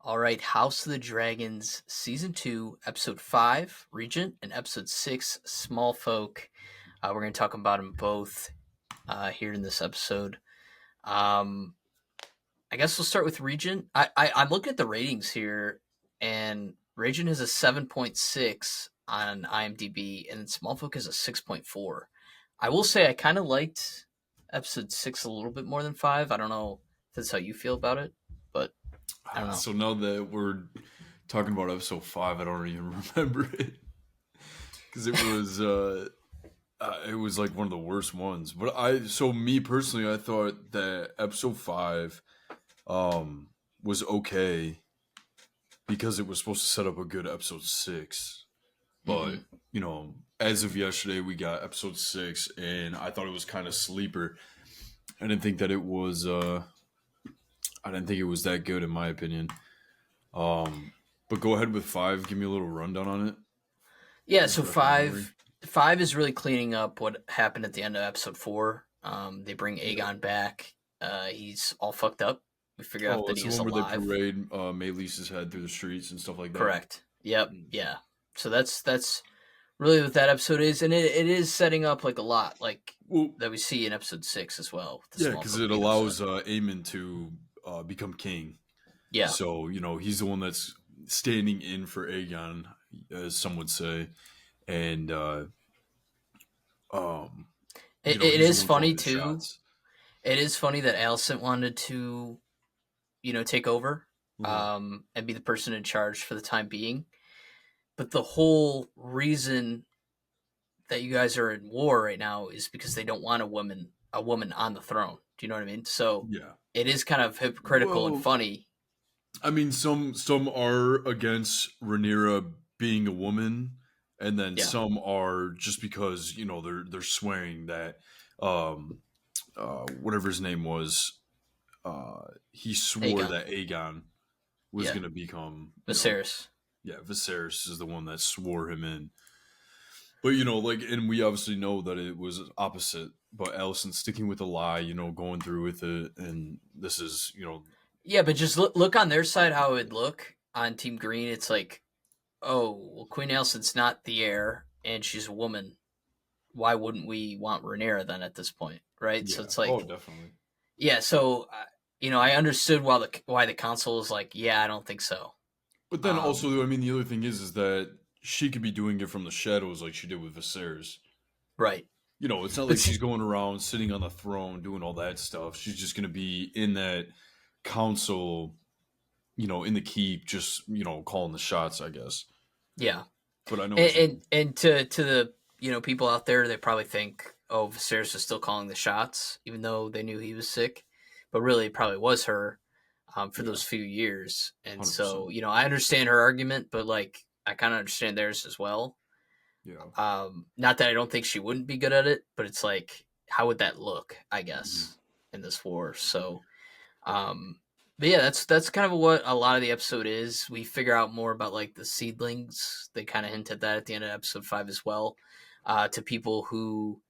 All right, House of the Dragons, Season 2, Episode 5, Regent, and Episode 6, Small Folk. We're going to talk about them both here in this episode. I guess we'll start with Regent. I'm looking at the ratings here, and Regent has a 7.6 on IMDb, and Small Folk is a 6.4. I will say I kind of liked Episode 6 a little bit more than 5. I don't know if that's how you feel about it, but I don't know. So now that we're talking about episode 5, I don't even remember it because it was like one of the worst ones. But me personally, I thought that episode 5 was okay because it was supposed to set up a good episode 6. But as of yesterday, we got episode 6, and I thought it was kind of sleeper. I didn't think that it was. I didn't think it was that good, in my opinion. But go ahead with 5. Give me a little rundown on it. Yeah, so five is really cleaning up what happened at the end of episode 4. They bring Aidan back. He's all fucked up. We figure out that he's alive. Where they parade Maylisa's head through the streets and stuff like that. Correct. Yep. Yeah. So that's really what that episode is, and it is setting up like a lot that we see in episode 6 as well. Yeah, because it allows Aidan to become king. Yeah. So he's the one that's standing in for Aegon, as some would say, and it is funny too. Shots. It is funny that Alicent wanted to, take over, and be the person in charge for the time being. But the whole reason that you guys are in war right now is because they don't want a woman on the throne. Do you know what I mean? So yeah, it is kind of hypocritical and funny. I mean, some are against Rhaenyra being a woman, and then some are just because they're swearing that whatever his name was, he swore that Aegon was going to become Viserys. Viserys is the one that swore him in. But and we obviously know that it was opposite. But Alicent sticking with the lie, going through with it, and this is Yeah, but just look on their side how it would look on Team Green. It's like, oh, well, Queen Alicent's not the heir, and she's a woman. Why wouldn't we want Rhaenyra then at this point, right? Yeah. So it's like, oh, definitely. Yeah, so I understood why the council is like, yeah, I don't think so. But then also, I mean, the other thing is that she could be doing it from the shadows like she did with Viserys. Right. It's not like she's going around sitting on the throne doing all that stuff. She's just going to be in that council, in the keep, just calling the shots, I guess. Yeah. But I know, and to the people out there, they probably think, oh, Viserys is still calling the shots, even though they knew he was sick, but really it probably was her for those few years. And 100%. So I understand her argument, but I kind of understand theirs as well. Yeah. Not that I don't think she wouldn't be good at it, but it's like, how would that look, I guess, in this war? So, but yeah, that's kind of what a lot of the episode is. We figure out more about the seedlings. They kind of hint at that at the end of episode 5 as well, to people who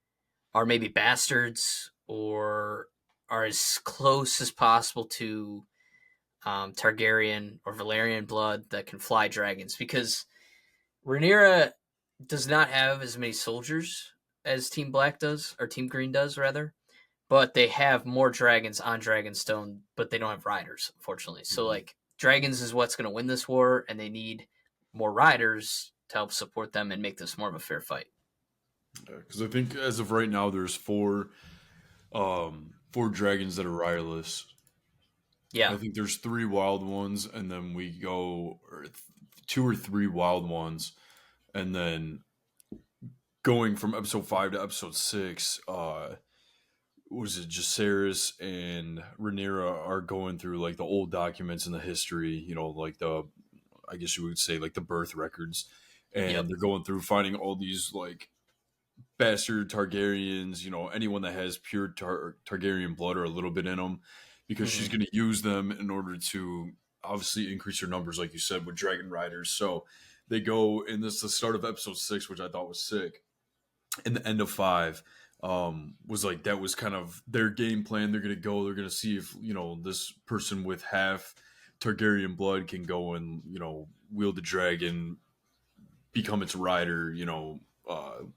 are maybe bastards or are as close as possible to Targaryen or Valyrian blood that can fly dragons, because Rhaenyra does not have as many soldiers as Team Black does, or Team Green does, rather. But they have more dragons on Dragonstone, but they don't have riders, unfortunately. So, dragons is what's going to win this war, and they need more riders to help support them and make this more of a fair fight. Because I think as of right now, there's 4 dragons that are riderless. Yeah. I think there's 3 wild ones, and then we go 2 or 3 wild ones. And then going from episode 5 to episode 6, was it Jacaerys and Rhaenyra are going through the old documents in the history, I guess you would say the birth records, and they're going through finding all these bastard Targaryens, anyone that has pure Targaryen blood or a little bit in them, because she's going to use them in order to obviously increase her numbers, like you said, with dragon riders. So they go, and this is the start of episode 6, which I thought was sick, and the end of 5 was that was kind of their game plan. They're going to see if this person with half Targaryen blood can go and wield the dragon, become its rider.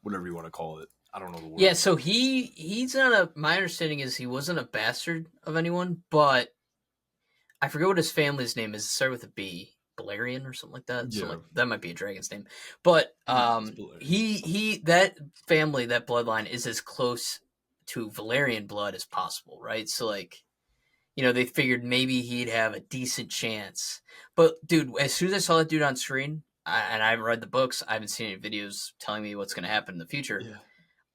Whatever you want to call it. I don't know the Yeah, word. so he's not a. My understanding is he wasn't a bastard of anyone, but I forget what his family's name is. It started with a B, Balerion or something like that. Something Yeah, like that might be a dragon's name. But yeah, it's hilarious. he that family, that bloodline is as close to Valerian blood as possible, right? So like, they figured maybe he'd have a decent chance. But dude, as soon as I saw that dude on screen, and I haven't read the books, I haven't seen any videos telling me what's going to happen in the future. Yeah,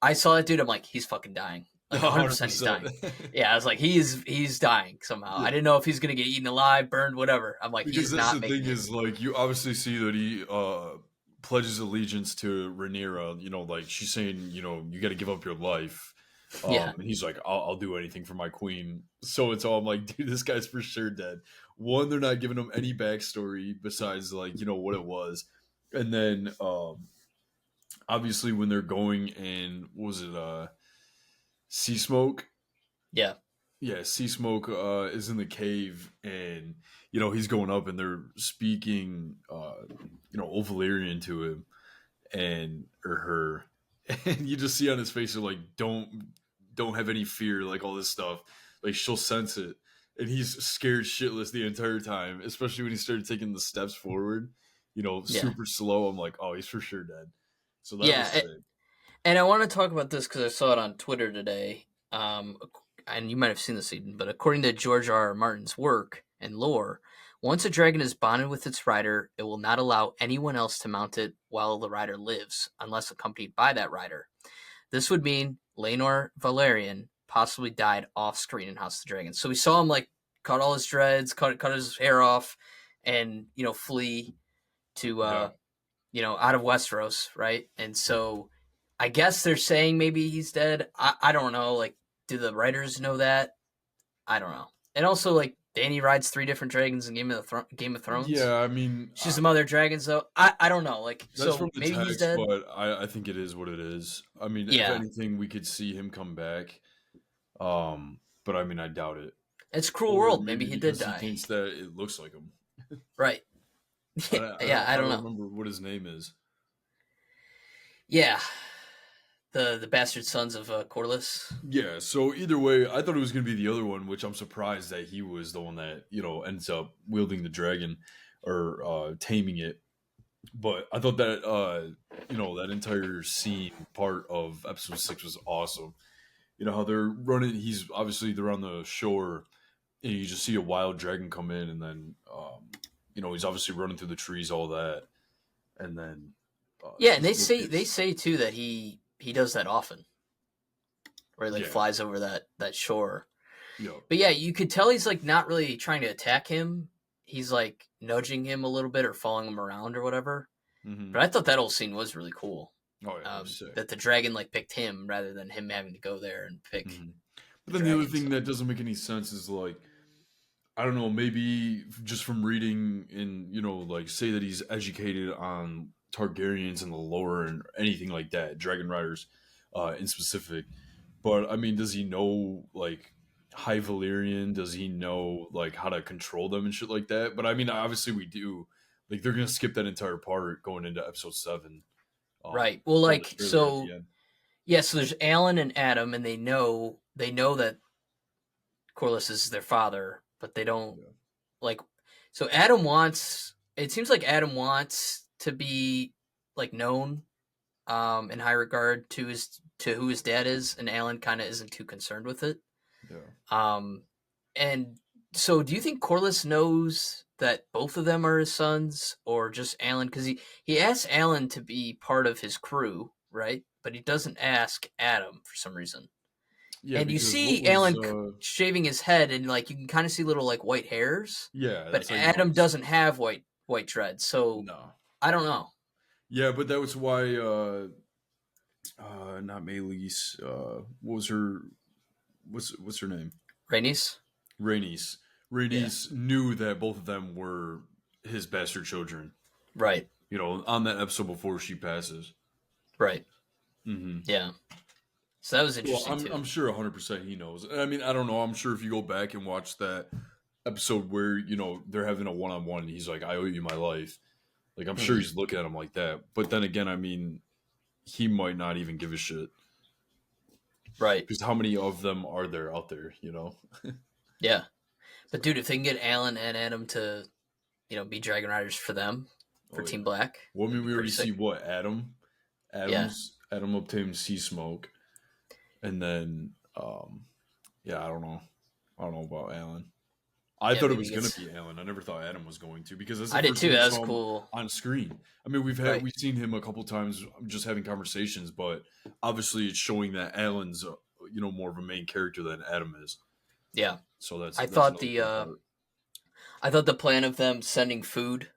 I saw that dude. I'm like, he's fucking dying. Like 100%, he's 100%. dying. Yeah, I was like, he's dying somehow. I Yeah. didn't know if he's gonna get eaten alive, burned, whatever. I'm like, Because he's that's not the making thing it. is, like, you obviously see that he pledges allegiance to Rhaenyra. Like she's saying, you got to give up your life. Yeah, And he's like, I'll do anything for my queen. So it's all I'm like, dude, this guy's for sure dead. One, they're not giving him any backstory besides like what it was, and then obviously when they're going and what was it sea smoke. yeah, Yeah, Sea Smoke is in the cave, and he's going up, and they're speaking, Old Valyrian to him and or her, and you just see on his face, they're like, don't have any fear, like all this stuff, like she'll sense it, and he's scared shitless the entire time, especially when he started taking the steps forward, yeah, super slow. I'm like, oh, he's for sure dead. So that was yeah. sick. And I want to talk about this because I saw it on Twitter today. And you might have seen this, Eden, but according to George R. R. Martin's work and lore, once a dragon is bonded with its rider, it will not allow anyone else to mount it while the rider lives, unless accompanied by that rider. This would mean Laenor Valerian possibly died off screen in House of the Dragon. So we saw him like cut all his dreads, cut his hair off, and flee to Yeah. out of Westeros, right? And so I guess they're saying maybe he's dead. I don't know. Like, do the writers know that? I don't know. And also, like, Dany rides 3 different dragons in Game of Thrones. Yeah, I mean, She's some other dragons, though. I don't know. Like, that's from so the maybe he's text, dead. but I think it is what it is. I mean, if Yeah, anything, we could see him come back. But I mean, I doubt it. it's a cruel Or world. Maybe maybe he did because he die. thinks that it looks like him. Right. Yeah, I I don't don't know. remember what his name is. Yeah, the bastard sons of Corlys. Yeah, so either way, I thought it was going to be the other one, which I'm surprised that he was the one that, ends up wielding the dragon or taming it. But I thought that, that entire scene part of episode 6 was awesome. How they're running, they're on the shore, and you just see a wild dragon come in, and then, he's obviously running through the trees, all that. And then Yeah, and he still they gets, say too that he does that often, where he like yeah, flies over that shore. yeah. But yeah, you could tell he's like not really trying to attack him. He's like nudging him a little bit or following him around or whatever. Hmm. But I thought that whole scene was really cool. Oh, yeah, it was sick. That the dragon like picked him rather than him having to go there and pick Hmm. But the then the other dragon. thing So that doesn't make any sense is like, I don't know, maybe just from reading and like say that he's educated on Targaryens and the lore and anything like that, Dragon Riders, in specific. But I mean, does he know like High Valyrian? Does he know like how to control them and shit like that? But I mean, obviously we do. Like they're gonna skip that entire part going into episode 7. right. Well, From the like trailer at the so end. yeah. So there's Alan and Adam, and they know that Corlys is their father, but they don't Yeah. like. So Adam wants. It seems like Adam wants to be like known in high regard to who his dad is, and Alan kind of isn't too concerned with it. Yeah. Um, and so, do you think Corlys knows that both of them are his sons, or just Alan? Because he asks Alan to be part of his crew, right? But he doesn't ask Adam for some reason. Yeah, And you because what see was Alan shaving his head, and like you can kind of see little like white hairs, yeah, but that's how you know Adam he's doesn't have white dreads. So no. I don't know. Yeah, but that was why not Maylise, what was her what's her name? Rhaenys? Rhaenys. Yeah, Rhaenys knew that both of them were his bastard children. right, On that episode before she passes. right, Hmm. yeah. So that was Well, interesting I'm too. sure 100% he knows. I mean, I don't know. I'm sure if you go back and watch that episode where they're having a one-on-one and he's like, I owe you my life. Like, I'm sure Hmm. he's looking at him like that, but then again, I mean, he might not even give a shit Right. because how many of them are there out there? Yeah. But So, dude, if they can get Alan and Adam to, be Dragon Riders for them, for oh Team yeah. Black, Well, I that'd mean, be we pretty already see sick. what Yeah. Adam obtained sea smoke, and then yeah, I don't know about Alan. I Yeah, thought it maybe was he going to gets. be Alan. I never thought Adam was going to because that's the I did first too. time we That was saw him cool. on screen. I mean, Right. we've seen him a couple times just having conversations, but obviously it's showing that Alan's more of a main character than Adam is. Yeah. So I that's thought another the cool uh part. I thought the plan of them sending food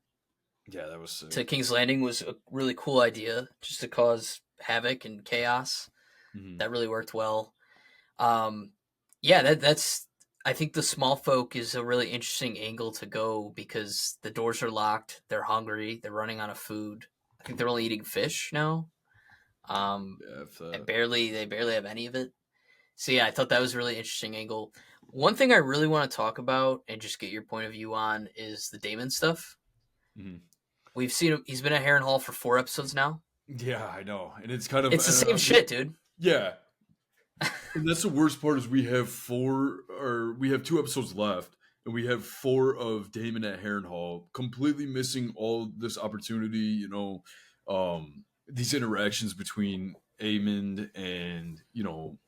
Yeah, that was sick. to King's Landing was a really cool idea, just to cause havoc and chaos. Hmm. That really worked well. Um, yeah, that's. I think the small folk is a really interesting angle to go because the doors are locked. They're hungry. They're running out of food. I think they're only eating fish now. Yeah, if And that. they barely have any of it. So yeah, I thought that was a really interesting angle. One thing I really want to talk about and just get your point of view on is the Damon stuff. Mhm. We've seen him. He's been at Harrenhal for 4 episodes now. Yeah, I know, and it's kind of It's the same shit, dude. yeah, and that's the worst part is we have 2 episodes left, and we have 4 of Damon at Harrenhal, completely missing all this opportunity. These interactions between Aemond and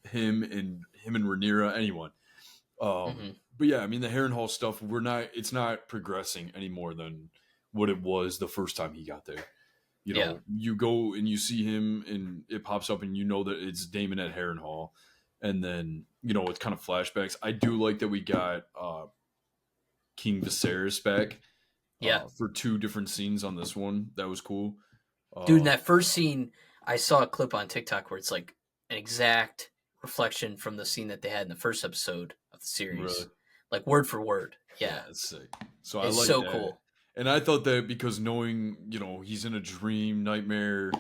him and Rhaenyra, anyone. Hmm. But yeah, I mean the Harrenhal stuff, it's not progressing any more than what it was the first time he got there. Yeah, You go and you see him and it pops up and you know that it's Damon at Harrenhal. And then, it's kind of flashbacks. I do like that we got King Viserys back yeah. for 2 different scenes on this one. That was cool. Dude, in Uh, that first scene, I saw a clip on TikTok where it's like an exact reflection from the scene that they had in the first episode of the really? series, like word for word. Yeah, Yeah, it's sick. So I it's like so that. cool. And I thought that because knowing, he's in a dream, nightmare,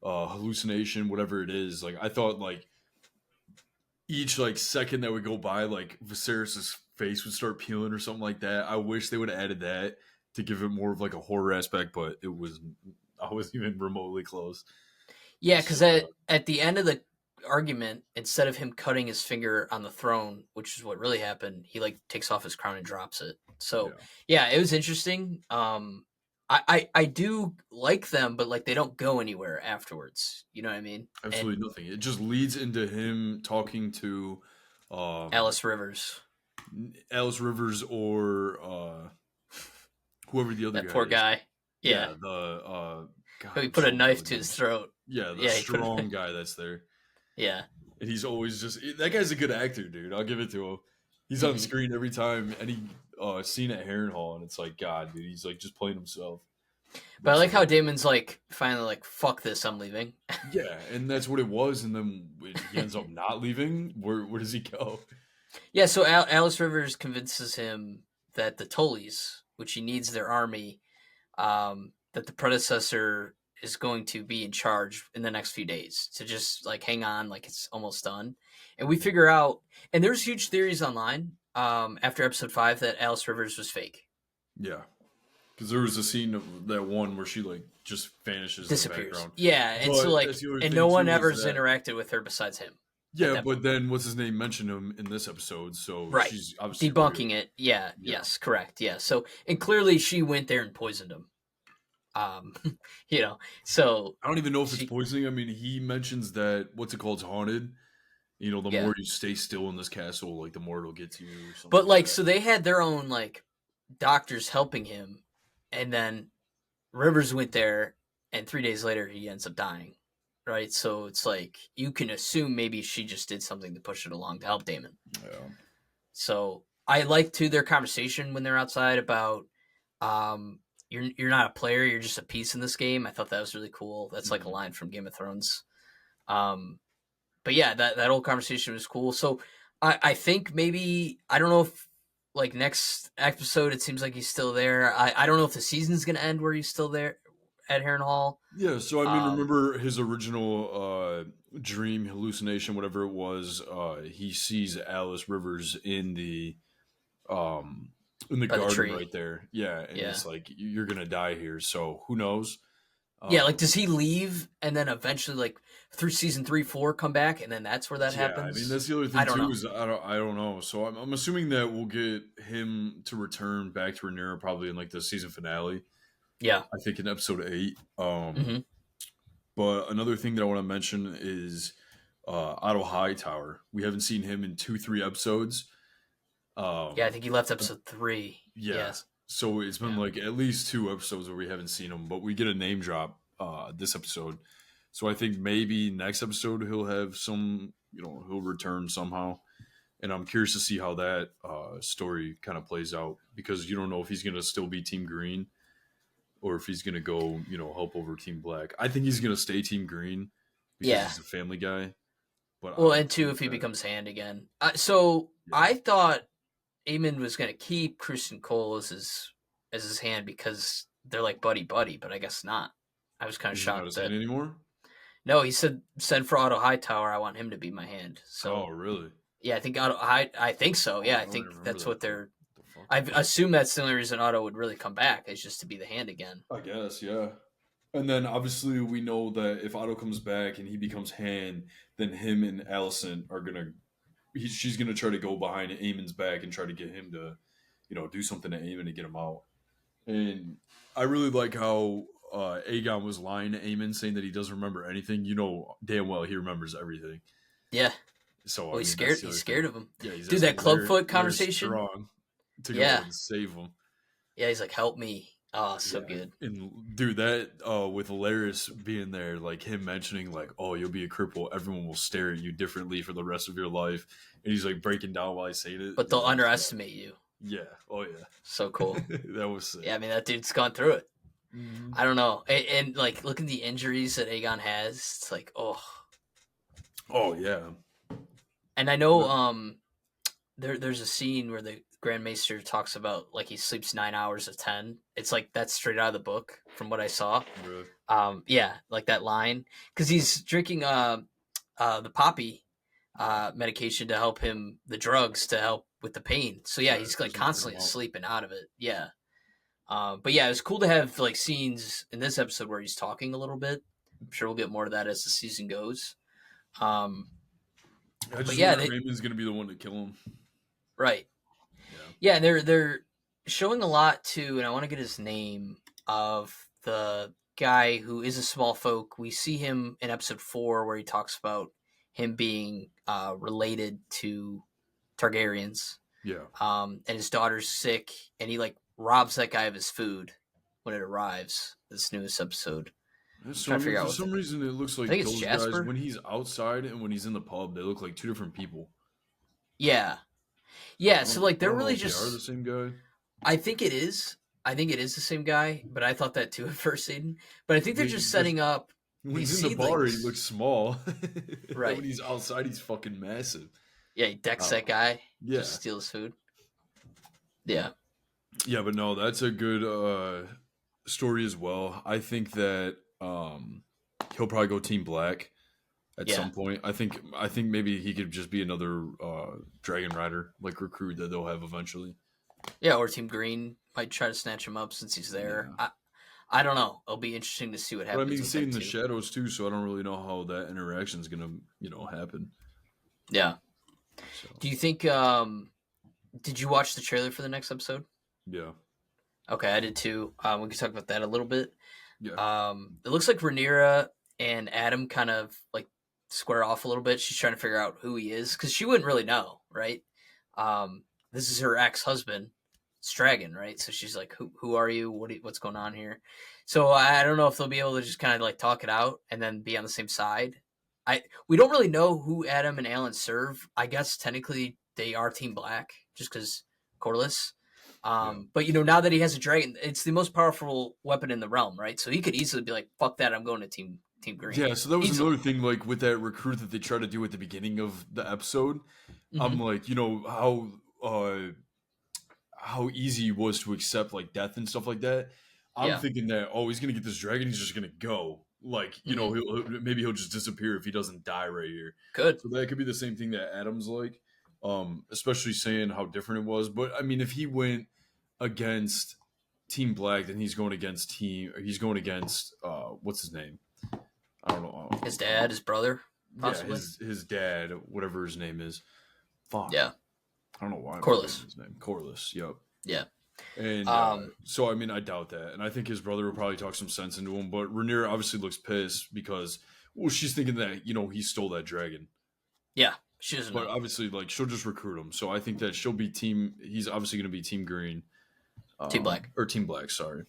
hallucination, whatever it is, like I thought like each like second that would go by, like Viserys's face would start peeling or something like that. I wish they would have added that to give it more of like a horror aspect, but I wasn't even remotely close. Yeah, because So at the end of the argument, instead of him cutting his finger on the throne, which is what really happened, he like takes off his crown and drops it. So yeah, yeah, it was interesting. I do like them, but like they don't go anywhere afterwards. You know what I mean? absolutely And nothing. It just leads into him talking to um, Alice Rivers, Alice Rivers or whoever the other that guy poor is. guy. Yeah, Yeah, the God, he I'm put a so bad knife with to his names. throat. Yeah, the Yeah, he put. strong guy that's there. Yeah. And he's always just that guy's a good actor, dude. I'll give it to him. He's on Hmm. screen every time any scene at Harrenhal, and it's like God, dude. He's like just playing himself. But I That's like how hilarious. Damon's like finally like fuck this, I'm leaving. Yeah, and that's what it was. And then when he ends up not leaving, where does he go? Yeah, so Alice Rivers convinces him that the Tullys, which he needs their army, that the predecessor is going to be in charge in the next few days to just like hang on, like it's almost done. And we Mhm. figure out, and there's huge theories online after episode 5 that Alice Rivers was fake, Yeah, because there was a scene of that one where she like just vanishes in the disappears. background. Yeah, and so But like, that's the other and thing no one too is ever's that interacted with her besides him at yeah, that but point. then what's his name mentioned him in this episode, so Right. she's obviously real. Debunking it. Yeah. Yeah. Yes. Correct. Yeah. So, and clearly she went there and poisoned him. Um, you know, so I don't even know if it's she, poisoning. I mean, he mentions that what's it called? It's haunted. The yeah. more you stay still in this castle, like the more it'll get to you, or something But like like, that. so they had their own like doctors helping him, and then Rivers went there, and 3 days later he ends up dying. Right. So it's like you can assume maybe she just did something to push it along to help Damon. Yeah. So I like to their conversation when they're outside about you're not a player, you're just a piece in this game. I thought that was really cool. That's like a Mhm. line from Game of Thrones. Um, but yeah, that whole conversation was cool. So I think maybe I don't know if like next episode it seems like he's still there. I don't know if the season's gonna end where he's still there at Heron Hall. Yeah. So I mean, Um, remember his original dream hallucination, whatever it was. He sees Alice Rivers in the um in the by the garden tree. right there. Yeah, and Yeah. it's like you're gonna die here. So who knows? Yeah, like Um, does he leave and then eventually like through season 3, 4 come back and then that's where that yeah, I mean happens? that's the other I thing don't too know. is I don't know. So I'm assuming that we'll get him to return back to Rhaenyra probably in like the season finale. Yeah. I think in episode 8. Hmm. But another thing that I want to mention is Otto Hightower. We haven't seen him in 2-3 episodes. Yeah, I Um, think he left episode 3. yeah, Yes. so it's been Yeah. like at least 2 episodes where we haven't seen him, but we get a name drop this episode. So I think maybe next episode he'll have some, he'll return somehow, and I'm curious to see how that story kind of plays out because you don't know if he's going to still be Team Green or if he's going to go, help over Team Black. I think he's going to stay Team Green because Yeah. he's a family guy, but I Well, don't and two, think if he that. becomes hand again. So Yeah, I thought Eamon was going to keep Christian Cole as his hand because they're like buddy buddy, but I guess not. I was kind of is he not shocked his hand that anymore? no. He said send for Otto Hightower. I want him to be my hand. Oh, So really? yeah, I think Otto. I think so. Oh, Yeah, I I don't even think remember that's that what part. they're. What the fuck? I assume that's the only reason Otto would really come back is just to be the hand again. I guess, yeah. And then obviously we know that if Otto comes back and he becomes Han, then him and Allison are gonna. She's gonna try to go behind Eamon's back and try to get him to, do something to Eamon to get him out. And I really like how Aegon was lying to Eamon, saying that he doesn't remember anything. You know damn well he remembers everything. Yeah. So Well, I he's mean that's scared. the He's other scared thing. of him, Yeah, he's dude. asking That Clubfoot Laird conversation. Strong to go Yeah. and save him. Yeah. He's like, help me. Oh, so Yeah, good. and dude, that with Laris being there, like him mentioning, like, "Oh, you'll be a cripple. Everyone will stare at you differently for the rest of your life," and he's like breaking down while he's saying it. But Dude, they'll that was underestimate you. yeah, oh yeah, So cool. that was Yeah, sick. I mean that dude's gone through it. Hmm. I don't know, and like look at the injuries that Aegon has. It's like, oh, Oh yeah, and I know there's a scene where the Grand Maester talks about like he sleeps 9 hours of 10. It's like that's straight out of the book from what I saw. really. Yeah, like that line because he's drinking the poppy medication to help him, the drugs to help with the pain. So yeah, Yeah, he's like just knocking constantly him out. sleeping out of it. Yeah. But yeah, it was cool to have like scenes in this episode where he's talking a little bit. I'm sure we'll get more of that as the season goes. Um, I but just yeah, wonder if they Eamon's gonna be the one to kill him. right. Yeah, Yeah, they're showing a lot too, and I want to get his name of the guy who is a small folk. We see him in episode 4 where he talks about him being related to Targaryens, yeah. and his daughter's sick, and he like robs that guy of his food when it arrives. This newest episode, So I trying to mean, figure for out what some reason, it looks I like think it's those guys Jasper. when he's outside and when he's in the pub, they look like two different people. Yeah, I yeah. So don't, like I they're don't know really if they are the just. same guy. I think it is. I think it is the same guy, but I thought that too at first, Aiden. But I think they're just There's setting up When these he's in the bar, he seedlings. looks small. Then when Right. he's outside, he's fucking massive. Yeah, he decks that Uh, guy, just yeah, steals food. Yeah. yeah, but no, that's a good story as well. I think that he'll probably go Team Black at Yeah. some point. I think maybe he could just be another Dragon Rider like recruit that they'll have eventually. Yeah, or Team Green might try to snatch him up since he's there. Yeah, I don't know. It'll be interesting to see what but I happens mean, with he's in him the too. shadows too, so I don't really know how that interaction is gonna happen. Yeah. So Do you think did you watch the trailer for the next episode? yeah, Okay, I did too. We can talk about that a little bit. yeah, It looks like Rhaenyra and Adam kind of like square off a little bit. She's trying to figure out who he is because she wouldn't really know, right? This is her ex-husband, Stragon, right? So she's like, "Who are you? What's going on here?" So I don't know if they'll be able to just kind of like talk it out and then be on the same side. We don't really know who Adam and Alan serve. I guess technically they are Team Black just because Corlys. yeah. But now that he has a dragon, it's the most powerful weapon in the realm, right? So he could easily be like, "Fuck that, I'm going to Team Green," Yeah, so that was another easily. thing, like with that recruit that they try to do at the beginning of the episode. I'm Hmm. like, how easy it was to accept like death and stuff like that. I'm Yeah. thinking that he's gonna get this dragon, he's just gonna go. Like Hmm. maybe he'll just disappear if he doesn't die right here. Good. So that could be the same thing that Adam's like, especially saying how different it was. But I mean, if he went against Team Black, then he's going against what's his name? I don't know. His dad, his brother, Yeah, possibly. his dad, whatever his name is. Fuck. Yeah. I don't know why I'm forgetting Corliss. his name. Corliss. Yep. Yeah. And Um, so, I mean, I doubt that. And I think his brother will probably talk some sense into him. But Rhaenyra obviously looks pissed because, well, she's thinking that, he stole that dragon. yeah. She doesn't But know. obviously, like, she'll just recruit him. So I think that he's obviously going to be Team Green. Team Black. Or Team Black, sorry.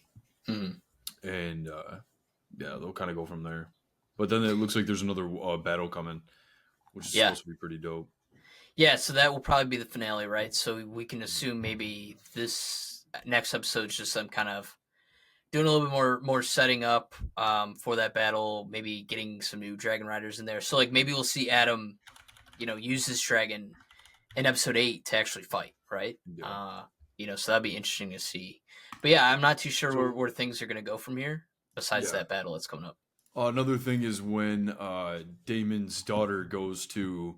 Mm-hmm. And, yeah, they'll kind of go from there. But then it looks like there's another battle coming, which is supposed to be pretty dope. Yeah, so that will probably be the finale, right? So we can assume maybe this next episode is just them kind of doing a little bit more setting up for that battle, maybe getting some new dragon riders in there. So like maybe we'll see Adam, use his dragon in episode 8 to actually fight, right? Yeah. So that'd be interesting to see. But yeah, I'm not too sure So, where things are going to go from here. Besides yeah. that battle that's coming up. Another thing is when Damon's daughter goes to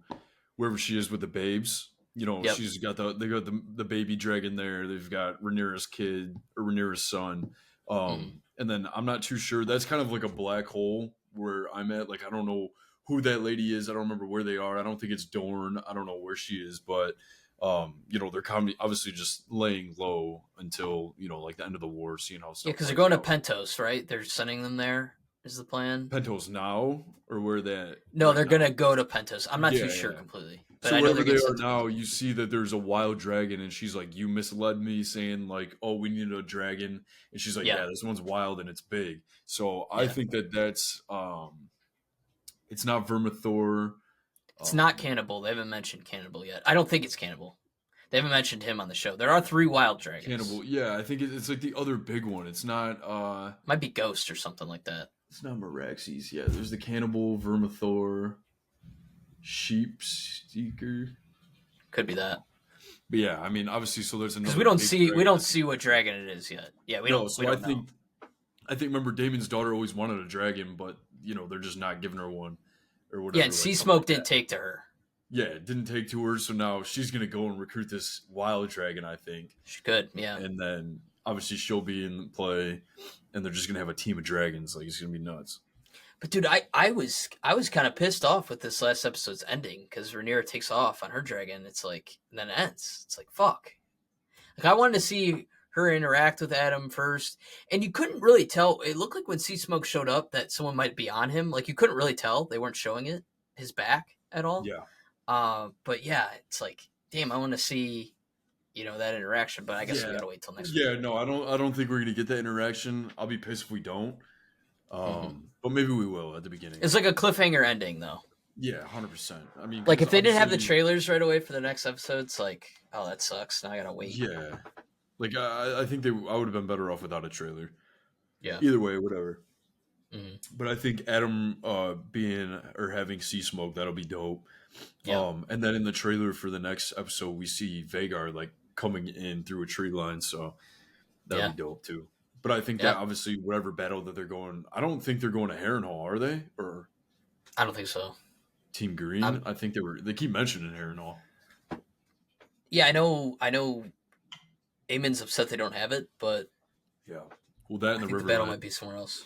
wherever she is with the babes. Yep. She's got they got the baby dragon there. They've got Rhaenyra's kid or Rhaenyra's son. And then I'm not too sure. That's kind of like a black hole where I'm at. Like I don't know who that lady is. I don't remember where they are. I don't think it's Dorne. I don't know where she is, but they're obviously just laying low until like the end of the war, seeing how stuff. Yeah, because they're going to Pentos, right? They're sending them there. Is the plan Pentos now, or where that? No, they're gonna go to Pentos. I'm not too sure completely. But so I know wherever they are now, you see that there's a wild dragon, and she's like, "You misled me, saying like, oh, we need a dragon," and she's like, "Yeah, this one's wild and it's big." So I think that's it's not Vermithor. It's not Cannibal. They haven't mentioned Cannibal yet. I don't think it's Cannibal. They haven't mentioned him on the show. There are 3 wild dragons. Cannibal, yeah, I think it's like the other big one. It's not. Might be Ghost or something like that. It's not Meraxes. Yeah, there's the Cannibal, Vermithor, Sheepseeker. Could be that. But yeah, I mean, obviously, so there's another. Because we don't see what dragon it is yet. Yeah, we don't. So I think remember Damon's daughter always wanted a dragon, but they're just not giving her one or whatever. Yeah, and Sea Smoke didn't take to her. Yeah, it didn't take to her, so now she's gonna go and recruit this wild dragon. I think she could. Yeah, and then obviously she'll be in play, and they're just gonna have a team of dragons. Like it's gonna be nuts. But dude, I was kind of pissed off with this last episode's ending because Rhaenyra takes off on her dragon. It's like, and then it ends. It's like fuck. Like I wanted to see her interact with Adam first, and you couldn't really tell. It looked like when Sea Smoke showed up that someone might be on him. Like you couldn't really tell. They weren't showing his back at all. Yeah. But yeah, it's like, damn, I want to see, that interaction. But I guess we gotta wait till next week. Yeah, no, I don't think we're gonna get that interaction. I'll be pissed if we don't. But maybe we will at the beginning. It's like a cliffhanger ending, though. Yeah, 100%. I mean, like if they didn't have the trailers right away for the next episode, it's like, oh, that sucks. Now I gotta wait. Yeah, like I think I would have been better off without a trailer. Yeah. Either way, whatever. But I think Adam having Sea Smoke, that'll be dope. Yeah. And then in the trailer for the next episode, we see Vhagar like coming in through a tree line, so that'll be dope too. But I think that obviously whatever battle that they're going, I don't think they're going to Harrenhal, are they? Or I don't think so. Team Green? I think they keep mentioning Harrenhal. Yeah, I know Aemon's upset they don't have it, but yeah. Well, that in the battle might be somewhere else.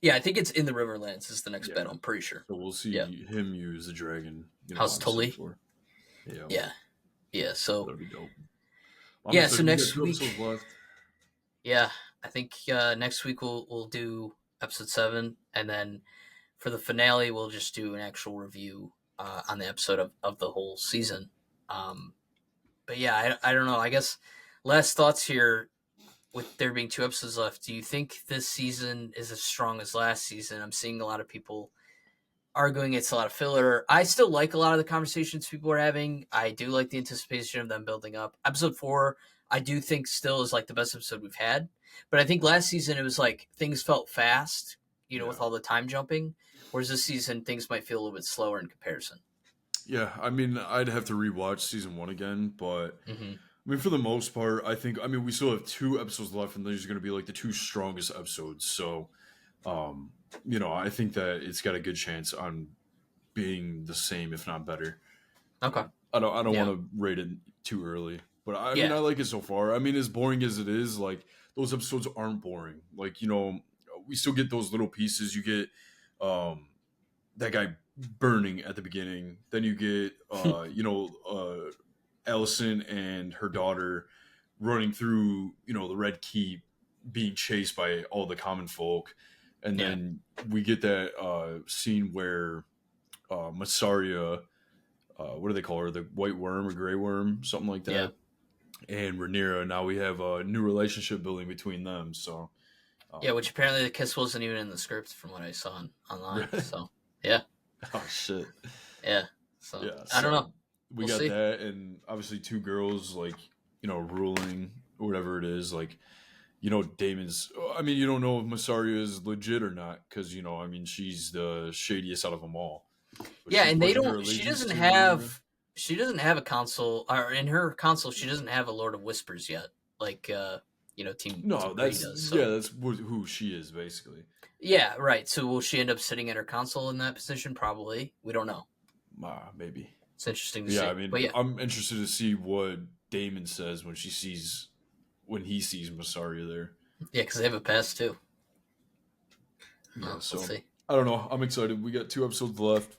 Yeah, I think it's in the Riverlands is the next battle, I'm pretty sure. So we'll see him use the dragon. How's Tully? Yeah. Yeah, so that'll be dope. So next week. Yeah, I think next week we'll do episode 7, and then for the finale we'll just do an actual review on the episode of the whole season. But yeah, I don't know. I guess last thoughts here. With there being 2 episodes left, do you think this season is as strong as last season? I'm seeing a lot of people arguing it's a lot of filler. I still like a lot of the conversations people are having. I do like the anticipation of them building up. Episode 4, I do think still is like the best episode we've had. But I think last season it was like things felt fast, with all the time jumping. Whereas this season things might feel a little bit slower in comparison. Yeah, I mean, I'd have to rewatch season 1 again, but I mean, for the most part, we still have 2 episodes left, and these are going to be like the 2 strongest episodes. So, I think that it's got a good chance on being the same, if not better. Okay. I don't want to rate it too early. But I mean, Yeah. I like it so far. I mean, as boring as it is, like those episodes aren't boring. Like we still get those little pieces. You get um, that guy burning at the beginning. Then you get Allison and her daughter running through the Red Keep, being chased by all the common folk, and Yeah. then we get that scene where Massaria, what do they call her, the White Worm or Gray Worm, something like Yeah. that, and Rhaenyra. Now we have a new relationship building between them. So, Yeah, um, which apparently the kiss wasn't even in the script from what I saw online. really, So, yeah. oh shit, Yeah. So, yeah. I don't know. So we We'll got see. that, and obviously two girls like ruling or whatever it is, like Damon's. I mean, you don't know if Massaria is legit or not because I mean, she's the shadiest out of them all, but Yeah, she's and they pledging her don't allegiance to Rhaenyra. she doesn't have a console, or in her console she doesn't have a Lord of Whispers yet. Like Team No, Grey does. yeah, So, that's who she is basically. yeah, right. So will she end up sitting at her console in that position? Probably. We don't know. Maybe. It's interesting to Yeah, I see. But mean, yeah. I'm interested to see what Damon says when he sees Massaria there. Yeah, cuz they have a past too. Yeah, Well, we'll so see. I don't know. I'm excited. We got 2 episodes left.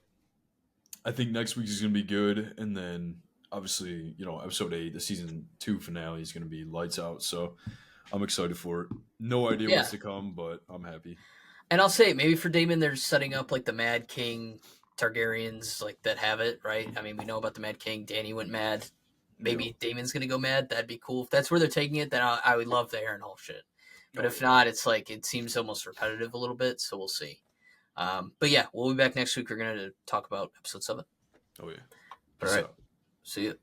I think next week is going to be good, and then obviously, episode 8, the season 2 finale is going to be lights out. So I'm excited for it. No idea Yeah. what's to come, but I'm happy. And I'll say maybe for Damon they're setting up like the Mad King Targaryens like that have it, right? I mean, we know about the Mad King. Danny went mad. Yeah. Maybe Damon's gonna go mad. That'd be cool. If that's where they're taking it, then I would love the Harrenhal shit. But Oh if yeah. not, it's like it seems almost repetitive a little bit. So we'll see. But yeah, we'll be back next week. We're gonna talk about episode 7. Oh yeah. All Peace right. out. See you.